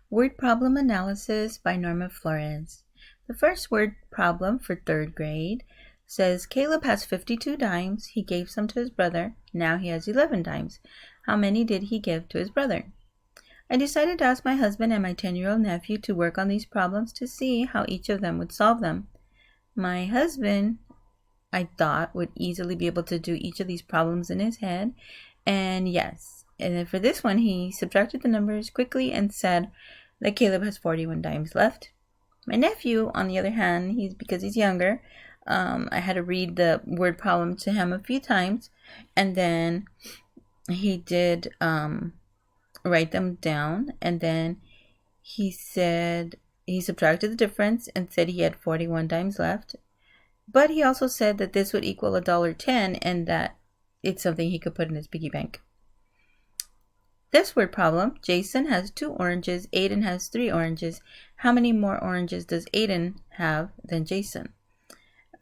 Word problem analysis by Norma Flores. The first word problem for third grade says Caleb has 52 dimes. He gave some to his brother. Now he has 11 dimes. How many did he give to his brother? I decided to ask my husband and my 10-year-old nephew to work on these problems to see how each of them would solve them. My husband, I thought, would easily be able to do each of these problems in his head. And yes, and then for this one, he subtracted the numbers quickly and said that Caleb has 41 dimes left. My nephew, on the other hand, because he's younger, I had to read the word problem to him a few times, and then he did write them down, and then he said he subtracted the difference and said he had 41 dimes left. But he also said that this would equal $1.10 and that it's something he could put in his piggy bank. This word problem, Jason has 2 oranges, Aiden has 3 oranges. How many more oranges does Aiden have than Jason?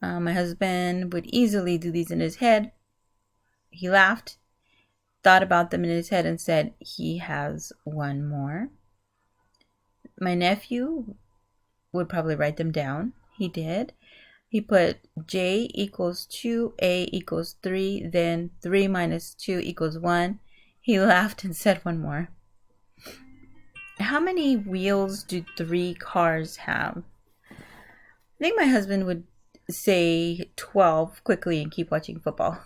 My husband would easily do these in his head. He laughed, thought about them in his head, and said he has 1 more. My nephew would probably write them down. He did. He put J equals 2, A equals 3, then 3 minus 2 equals 1. He laughed and said 1 more. How many wheels do 3 cars have? I think my husband would say 12 quickly and keep watching football.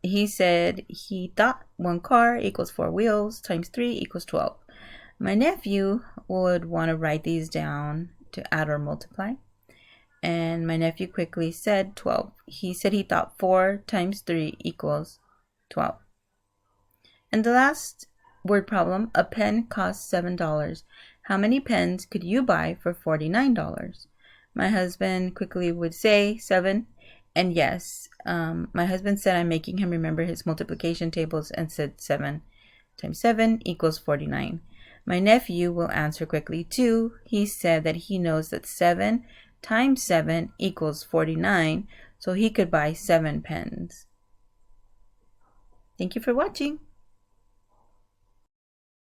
He said he thought 1 car equals 4 wheels times 3 equals 12. My nephew would want to write these down to add or multiply. And my nephew quickly said 12. He said he thought 4 times 3 equals 12. And the last word problem, a pen costs $7. How many pens could you buy for $49? My husband quickly would say 7. And yes, my husband said I'm making him remember his multiplication tables and said 7 times 7 equals 49. My nephew will answer quickly too. He said that he knows that 7 times 7 equals 49, so he could buy 7 pens. Thank you for watching.